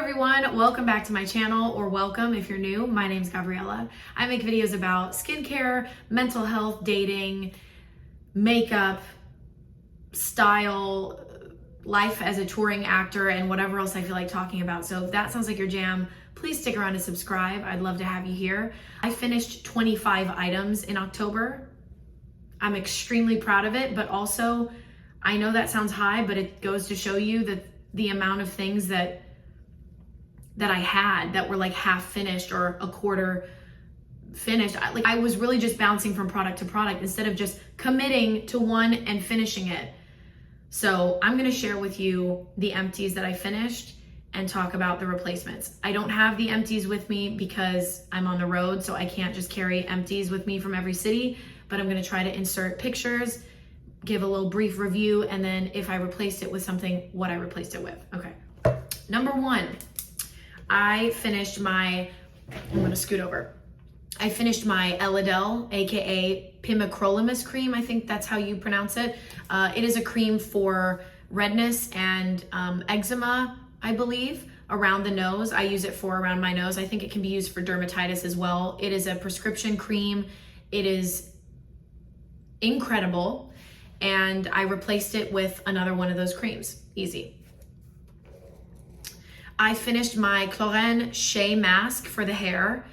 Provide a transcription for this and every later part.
everyone, welcome back to my channel, or welcome if you're new. My name's Gabriella. I make videos about skincare, mental health, dating, makeup, style, life as a touring actor, and whatever else I feel like talking about. So if that sounds like your jam, please stick around and subscribe. I'd love to have you here. I finished 25 items in October. I'm extremely proud of it, but also I know that sounds high, but it goes to show you that the amount of things that I had that were like half finished or a quarter finished. I was really just bouncing from product to product instead of just committing to one and finishing it. So I'm gonna share with you the empties that I finished and talk about the replacements. I don't have the empties with me because I'm on the road, so I can't just carry empties with me from every city, but I'm gonna try to insert pictures, give a little brief review, and then if I replaced it with something, what I replaced it with. Okay. Number one, I finished my, I'm gonna scoot over. I finished my Elidel, AKA Pimecrolimus cream. I think that's how you pronounce it. It is a cream for redness and eczema, I believe, around the nose. I use it for around my nose. I think it can be used for dermatitis as well. It is a prescription cream. It is incredible. And I replaced it with another one of those creams. Easy. I finished my Clarins Shea mask for the hair.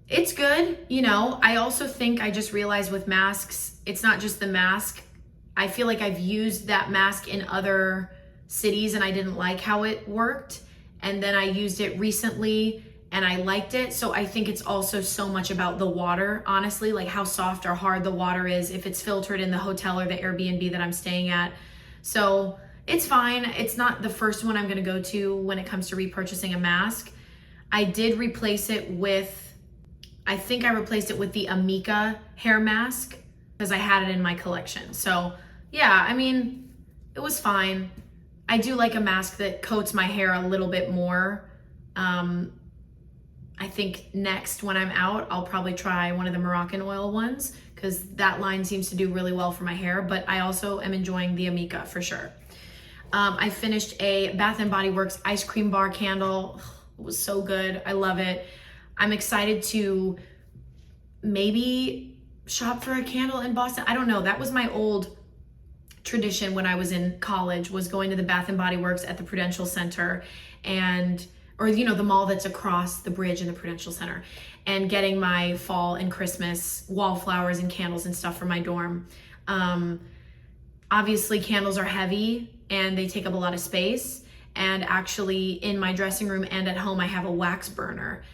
It's good, you know. I also think I just realized with masks, it's not just the mask. I feel like I've used that mask in other cities and I didn't like how it worked. And then I used it recently and I liked it. So I think it's also so much about the water, honestly, like how soft or hard the water is, if it's filtered in the hotel or the Airbnb that I'm staying at. So it's fine. It's not the first one I'm gonna go to when it comes to repurchasing a mask. I did replace it with, I think I replaced it with the Amika hair mask because I had it in my collection. So yeah, I mean, it was fine. I do like a mask that coats my hair a little bit more. I think next when I'm out, I'll probably try one of the Moroccan oil ones because that line seems to do really well for my hair, but I also am enjoying the Amika for sure. I finished a Bath & Body Works ice cream bar candle. It was so good. I love it. I'm excited to maybe shop for a candle in Boston. I don't know. That was my old tradition when I was in college, was going to the Bath & Body Works at the Prudential Center or you know, the mall that's across the bridge in the Prudential Center, and getting my fall and Christmas wallflowers and candles and stuff for my dorm. Obviously candles are heavy and they take up a lot of space. And actually in my dressing room and at home, I have a wax burner.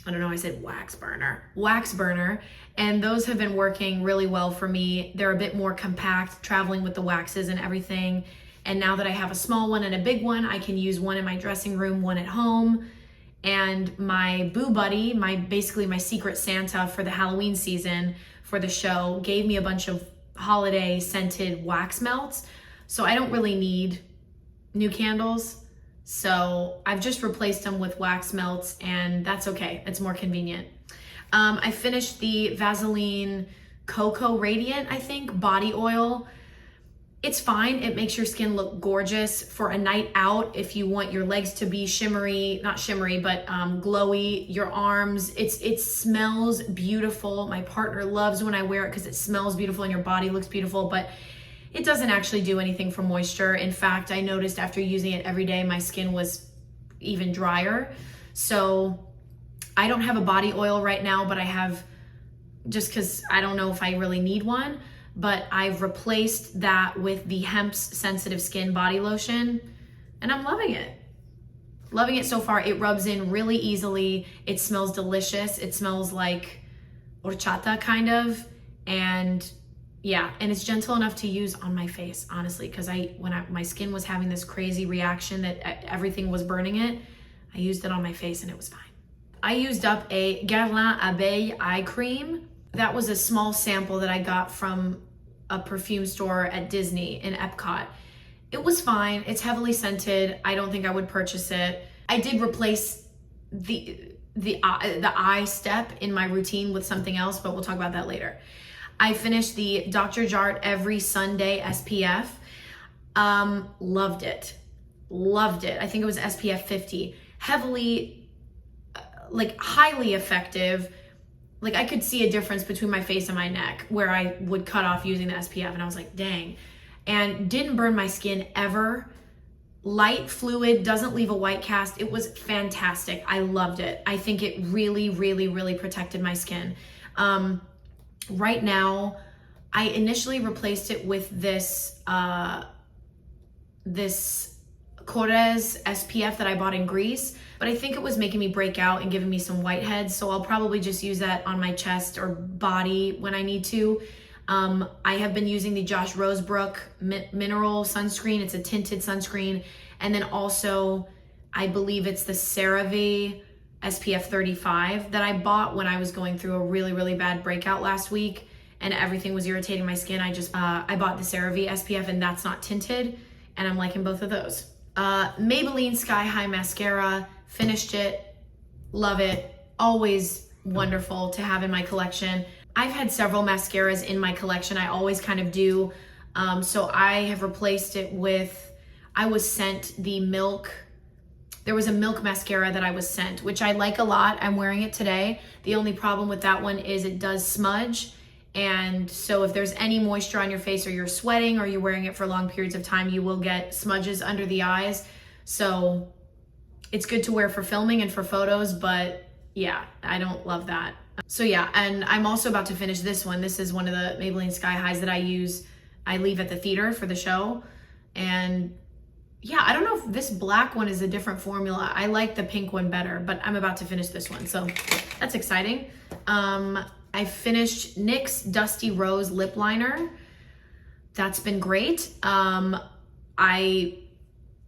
I don't know, I said wax burner. And those have been working really well for me. They're a bit more compact, traveling with the waxes and everything. And now that I have a small one and a big one, I can use one in my dressing room, one at home. And my boo buddy, basically my secret Santa for the Halloween season for the show, gave me a bunch of holiday scented wax melts. So I don't really need new candles. So I've just replaced them with wax melts and that's okay. It's more convenient. I finished the Vaseline Cocoa Radiant, I think, body oil. It's fine. It makes your skin look gorgeous for a night out. If you want your legs to be shimmery, not shimmery, but glowy, your arms, it smells beautiful. My partner loves when I wear it because it smells beautiful and your body looks beautiful, but it doesn't actually do anything for moisture. In fact, I noticed after using it every day, my skin was even drier. So I don't have a body oil right now, but I have, just because I don't know if I really need one, but I've replaced that with the Hemp's Sensitive Skin Body Lotion, and I'm loving it. Loving it so far. It rubs in really easily. It smells delicious. It smells like horchata kind of, and yeah, and it's gentle enough to use on my face, honestly, because my skin was having this crazy reaction that everything was burning it. I used it on my face and it was fine. I used up a Guerlain Abeille eye cream. That was a small sample that I got from a perfume store at Disney in Epcot. It was fine. It's heavily scented. I don't think I would purchase it. I did replace the eye step in my routine with something else, but we'll talk about that later. I finished the Dr. Jart Every Sunday SPF. Loved it. loved it. I think it was SPF 50. Heavily, like highly effective. Like I could see a difference between my face and my neck where I would cut off using the SPF, and I was like, dang. And didn't burn my skin ever. Light fluid, doesn't leave a white cast. It was fantastic. I loved it. I think it really, really, really protected my skin. Right now, I initially replaced it with this Corez SPF that I bought in Greece, but I think it was making me break out and giving me some whiteheads, so I'll probably just use that on my chest or body when I need to. I have been using the Josh Rosebrook Mineral Sunscreen. It's a tinted sunscreen. And then also, I believe it's the CeraVe SPF 35 that I bought when I was going through a really, really bad breakout last week and everything was irritating my skin. I bought the CeraVe SPF, and that's not tinted, and I'm liking both of those. Maybelline Sky High Mascara, finished it, love it, always wonderful to have in my collection. I've had several mascaras in my collection, I always kind of do, so I have replaced it with, I was sent the Milk, there was a Milk mascara that I was sent, which I like a lot. I'm wearing it today. The only problem with that one is it does smudge, and so if there's any moisture on your face or you're sweating or you're wearing it for long periods of time, you will get smudges under the eyes. So it's good to wear for filming and for photos, but yeah, I don't love that. So yeah, and I'm also about to finish this one. This is one of the Maybelline Sky Highs that I leave at the theater for the show. And yeah, I don't know if this black one is a different formula. I like the pink one better, but I'm about to finish this one, so that's exciting. I finished NYX Dusty Rose Lip Liner. That's been great. That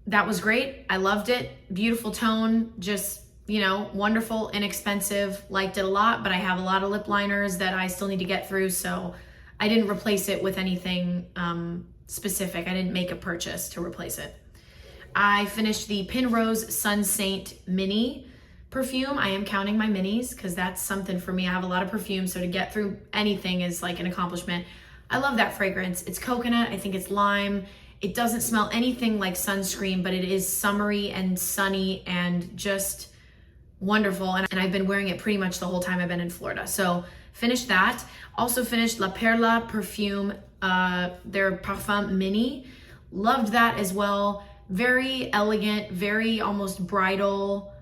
was great. I loved it. Beautiful tone, just, you know, wonderful, inexpensive, liked it a lot, but I have a lot of lip liners that I still need to get through, so I didn't replace it with anything specific. I didn't make a purchase to replace it. I finished the Pinrose Sun Saint Mini perfume. I am counting my minis because that's something for me. I have a lot of perfume, so to get through anything is like an accomplishment. I love that fragrance. It's coconut, I think it's lime. It doesn't smell anything like sunscreen, but it is summery and sunny and just wonderful. And I've been wearing it pretty much the whole time I've been in Florida. So finished that. Also finished La Perla Perfume, their Parfum Mini. Loved that as well. Very elegant, very almost bridal,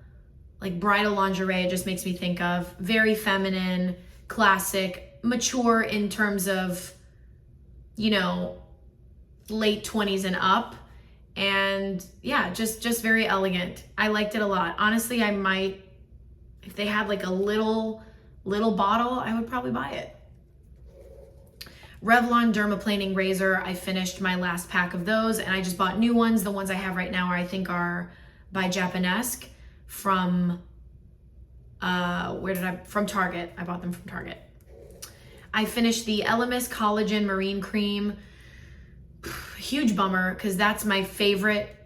like bridal lingerie, it just makes me think of. Very feminine, classic, mature in terms of, you know, late 20s and up. And yeah, just very elegant. I liked it a lot. Honestly, I might, if they had like a little bottle, I would probably buy it. Revlon Dermaplaning Razor, I finished my last pack of those, and I just bought new ones. The ones I have right now are by Japanesque from, from Target. I bought them from Target. I finished the Elemis Collagen Marine Cream. Huge bummer, because that's my favorite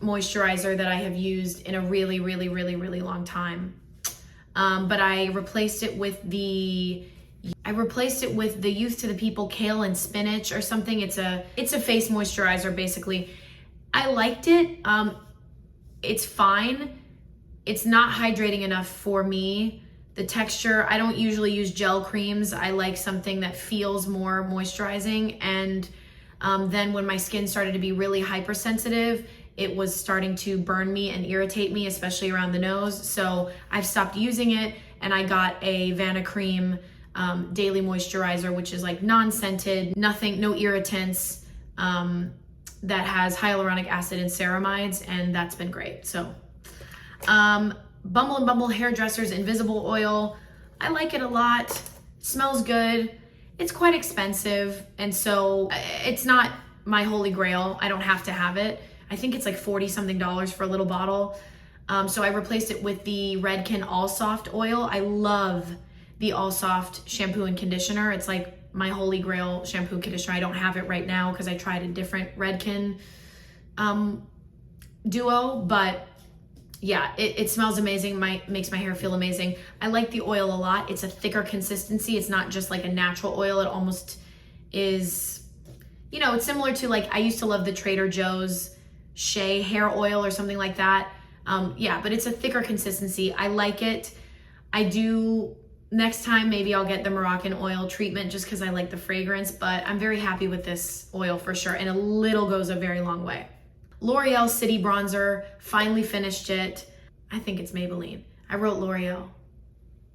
moisturizer that I have used in a really, really, really, really long time. But I replaced it with the Youth to the People Kale and Spinach or something. It's a face moisturizer basically. I liked it. It's fine. It's not hydrating enough for me. The texture, I don't usually use gel creams. I like something that feels more moisturizing. And then when my skin started to be really hypersensitive, it was starting to burn me and irritate me, especially around the nose. So I've stopped using it, and I got a Vana Cream daily moisturizer, which is like non-scented, nothing, no irritants, that has hyaluronic acid and ceramides, and that's been great. So Bumble & Bumble Hairdresser's Invisible Oil, I like it a lot. Smells good. It's quite expensive, and so it's not my holy grail. I don't have to have it. I think it's like $40 something for a little bottle. So I replaced it with the Redken All Soft oil. I love the All Soft shampoo and conditioner. It's like my holy grail shampoo and conditioner. I don't have it right now because I tried a different Redken duo, but yeah, it smells amazing. Makes my hair feel amazing. I like the oil a lot. It's a thicker consistency. It's not just like a natural oil. It almost is, you know, it's similar to like, I used to love the Trader Joe's shea hair oil or something like that. Yeah, but it's a thicker consistency. I like it. I do, next time maybe I'll get the Moroccan oil treatment just because I like the fragrance, but I'm very happy with this oil for sure, and a little goes a very long way. L'Oreal City Bronzer, finally finished it. I think it's Maybelline. I wrote L'Oreal.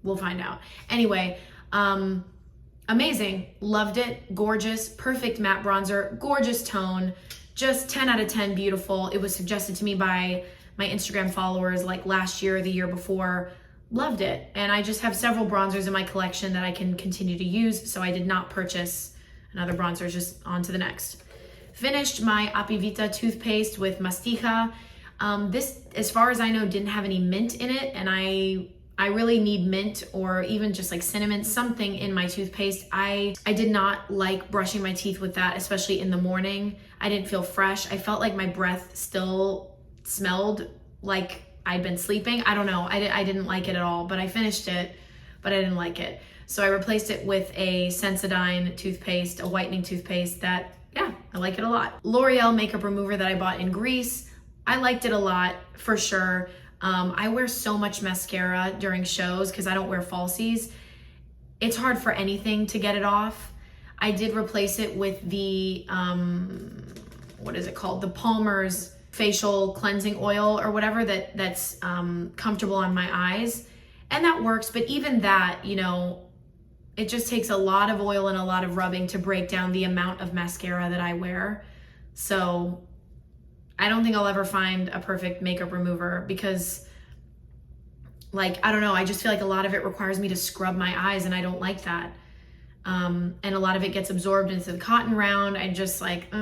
We'll find out. Anyway, amazing, loved it, gorgeous, perfect matte bronzer, gorgeous tone, just 10 out of 10, beautiful. It was suggested to me by my Instagram followers like last year or the year before. Loved it. And I just have several bronzers in my collection that I can continue to use, so I did not purchase another bronzer, just on to the next. Finished my Apivita toothpaste with Mastiha. This, as far as I know, didn't have any mint in it, and I really need mint or even just like cinnamon, something in my toothpaste. I did not like brushing my teeth with that, especially in the morning. I didn't feel fresh. I felt like my breath still smelled like I'd been sleeping. I don't know. I didn't like it at all, but I finished it, but I didn't like it. So I replaced it with a Sensodyne toothpaste, a whitening toothpaste that, yeah, I like it a lot. L'Oreal makeup remover that I bought in Greece. I liked it a lot, for sure. I wear so much mascara during shows because I don't wear falsies. It's hard for anything to get it off. I did replace it with the, what is it called? The Palmer's facial cleansing oil or whatever that's comfortable on my eyes. And that works, but even that, you know, it just takes a lot of oil and a lot of rubbing to break down the amount of mascara that I wear. So I don't think I'll ever find a perfect makeup remover because, like, I don't know, I just feel like a lot of it requires me to scrub my eyes, and I don't like that. And a lot of it gets absorbed into the cotton round. I just like,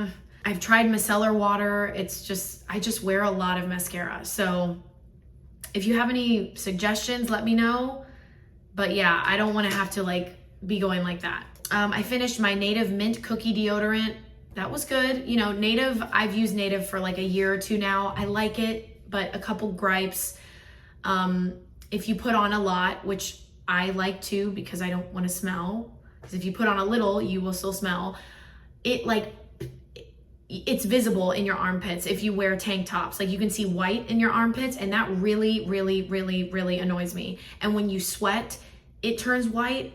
I've tried micellar water. It's just, I just wear a lot of mascara. So if you have any suggestions, let me know. But yeah, I don't want to have to like be going like that. I finished my Native Mint Cookie Deodorant. That was good. You know, Native, I've used Native for like a year or two now. I like it, but a couple gripes. If you put on a lot, which I like to because I don't want to smell, because if you put on a little, you will still smell. It's visible in your armpits if you wear tank tops. Like, you can see white in your armpits, and that really, really, really, really annoys me. And when you sweat, it turns white.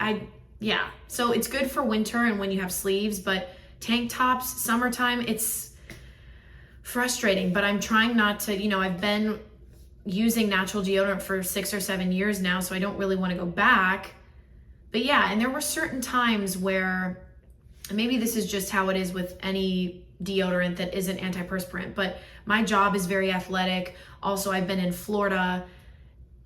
Yeah. So it's good for winter and when you have sleeves, but tank tops, summertime, it's frustrating. But I'm trying not to, you know, I've been using natural deodorant for 6 or 7 years now, so I don't really want to go back. But yeah, and there were certain times where, maybe this is just how it is with any deodorant that isn't antiperspirant, but my job is very athletic. Also, I've been in Florida,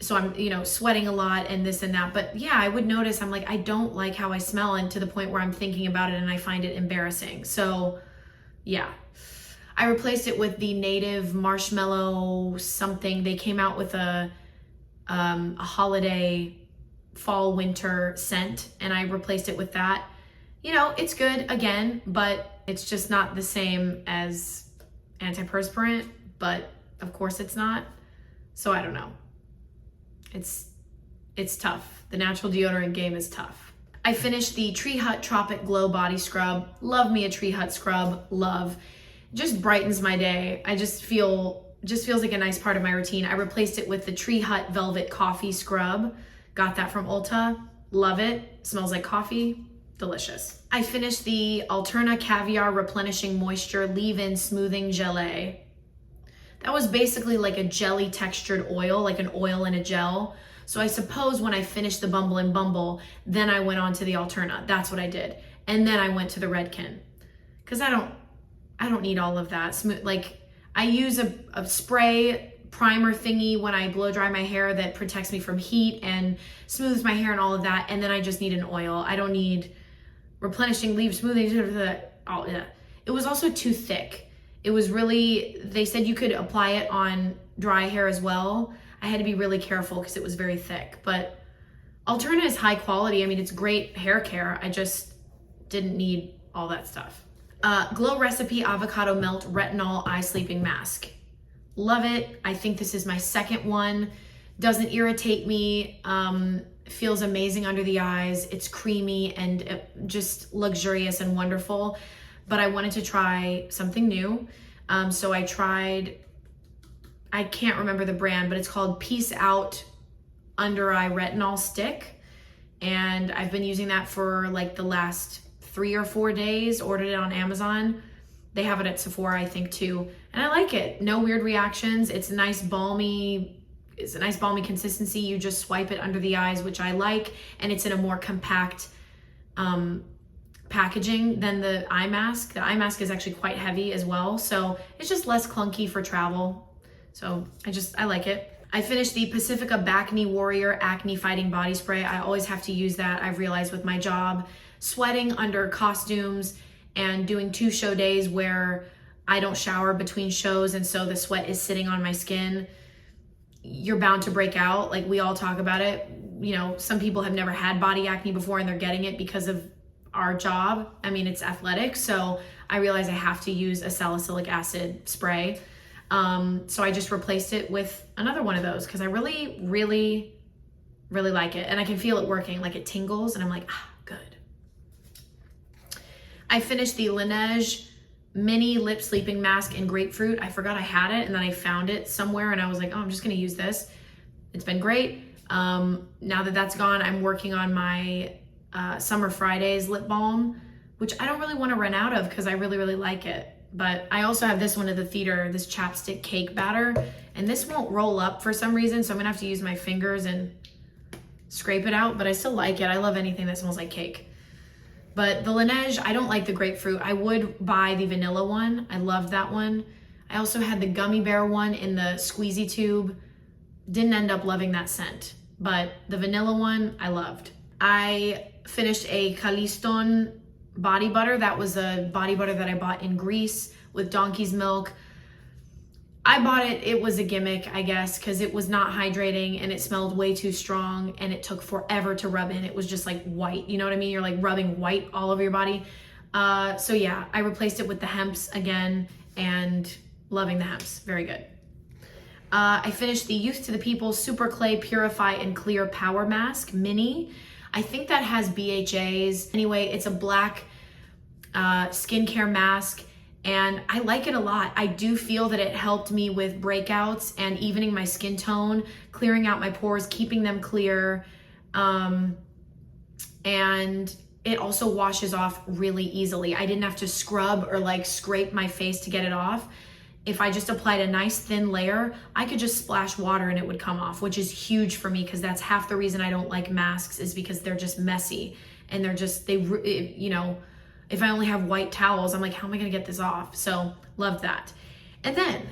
so I'm, you know, sweating a lot and this and that. But yeah, I would notice, I'm like, I don't like how I smell, and to the point where I'm thinking about it and I find it embarrassing. So yeah, I replaced it with the Native Marshmallow something. They came out with a holiday fall winter scent, and I replaced it with that. You know, it's good again, but it's just not the same as antiperspirant, but of course it's not. So I don't know. It's tough. The natural deodorant game is tough. I finished the Tree Hut Tropic Glow Body Scrub. Love me a Tree Hut scrub, love. Just brightens my day. I just feels like a nice part of my routine. I replaced it with the Tree Hut Velvet Coffee Scrub. Got that from Ulta. Love it. Smells like coffee. Delicious. I finished the Alterna Caviar Replenishing Moisture Leave-In Smoothing Gelée. That was basically like a jelly textured oil, like an oil in a gel. So I suppose when I finished the Bumble and Bumble, then I went on to the Alterna. That's what I did. And then I went to the Redken. Because I don't need all of that. Smooth, like, I use a spray primer thingy when I blow dry my hair that protects me from heat and smooths my hair and all of that. And then I just need an oil. I don't need replenishing, leave, smoothing, all that. It was also too thick. It was really, they said you could apply it on dry hair as well. I had to be really careful because it was very thick, but Alterna is high quality. I mean, it's great hair care. I just didn't need all that stuff. Glow Recipe Avocado Melt Retinol Eye Sleeping Mask. Love it. I think this is my second one. Doesn't irritate me. Feels amazing under the eyes. It's creamy and just luxurious and wonderful. But I wanted to try something new. So I tried, I can't remember the brand, but it's called Peace Out Under Eye Retinol Stick. And I've been using that for like the last 3 or 4 days, ordered it on Amazon. They have it at Sephora, I think, too. And I like it. No weird reactions. It's a nice balmy consistency. You just swipe it under the eyes, which I like. And it's in a more compact packaging than the eye mask. The eye mask is actually quite heavy as well. So it's just less clunky for travel. So I like it. I finished the Pacifica Bacne Warrior Acne Fighting Body Spray. I always have to use that. I've realized with my job, sweating under costumes and doing 2 show days where I don't shower between shows and so the sweat is sitting on my skin, you're bound to break out. Like, we all talk about it. You know, some people have never had body acne before and they're getting it because of our job. I mean, it's athletic. So I realized I have to use a salicylic acid spray. So I just replaced it with another one of those because I really, really, really like it. And I can feel it working, like it tingles and I'm like, good. I finished the Laneige Mini Lip Sleeping Mask in Grapefruit. I forgot I had it and then I found it somewhere and I was like, oh, I'm just gonna use this. It's been great. Now that that's gone, I'm working on my Summer Fridays lip balm, which I don't really want to run out of because I really, really like it. But I also have this one at the theater, this chapstick cake batter, and this won't roll up for some reason, so I'm gonna have to use my fingers and scrape it out, but I still like it. I love anything that smells like cake. But the Laneige, I don't like the grapefruit. I would buy the vanilla one. I loved that one. I also had the gummy bear one in the squeezy tube. Didn't end up loving that scent, but the vanilla one I loved. I finished a Kalliston body butter. That was a body butter that I bought in Greece with donkey's milk. I bought it, it was a gimmick, I guess, because it was not hydrating and it smelled way too strong and it took forever to rub in. It was just like white, you know what I mean? You're like rubbing white all over your body. So yeah, I replaced it with the hemps again and loving the hemps, very good. I finished the Youth to the People Super Clay Purify and Clear Power Mask Mini. I think that has BHAs. Anyway, it's a black skincare mask and I like it a lot. I do feel that it helped me with breakouts and evening my skin tone, clearing out my pores, keeping them clear. And it also washes off really easily. I didn't have to scrub or like scrape my face to get it off. If I just applied a nice thin layer, I could just splash water and it would come off, which is huge for me because that's half the reason I don't like masks is because they're just messy and they're just, you know, if I only have white towels, I'm like, how am I gonna get this off? So loved that. And then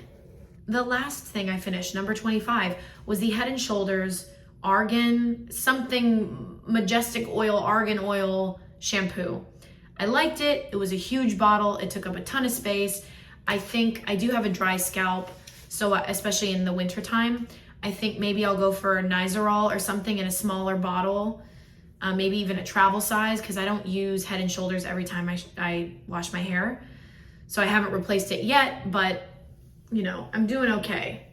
the last thing I finished, number 25, was the Head & Shoulders Argan something majestic oil, Argan oil shampoo. I liked it. It was a huge bottle. It took up a ton of space. I think I do have a dry scalp, so especially in the winter time, I think maybe I'll go for Nizoral or something in a smaller bottle, maybe even a travel size, because I don't use Head & Shoulders every time I wash my hair. So I haven't replaced it yet, but you know, I'm doing okay.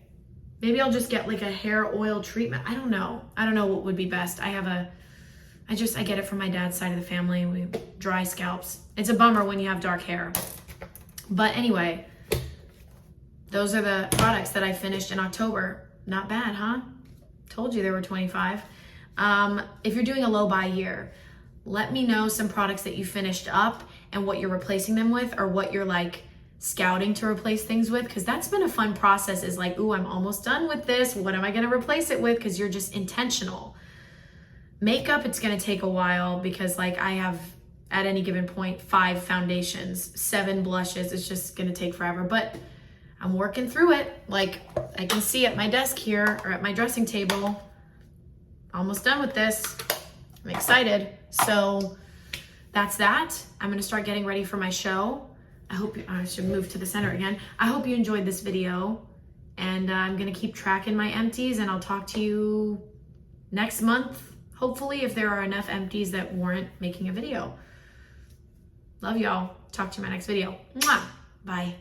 Maybe I'll just get like a hair oil treatment. I don't know. I don't know what would be best. I get it from my dad's side of the family. We dry scalps. It's a bummer when you have dark hair. But anyway, those are the products that I finished in October. Not bad, huh? Told you there were 25. If you're doing a low buy year, let me know some products that you finished up and what you're replacing them with or what you're like scouting to replace things with, because that's been a fun process, is like, ooh, I'm almost done with this. What am I going to replace it with? Because you're just intentional. Makeup, it's going to take a while because like I have at any given point 5 foundations, 7 blushes. It's just going to take forever, but I'm working through it. Like I can see at my desk here or at my dressing table, almost done with this. I'm excited. So that's that. I'm going to start getting ready for my show. I should move to the center again. I hope you enjoyed this video, and I'm going to keep tracking my empties, and I'll talk to you next month, hopefully, if there are enough empties that warrant making a video. Love y'all. Talk to you in my next video. Mwah. Bye.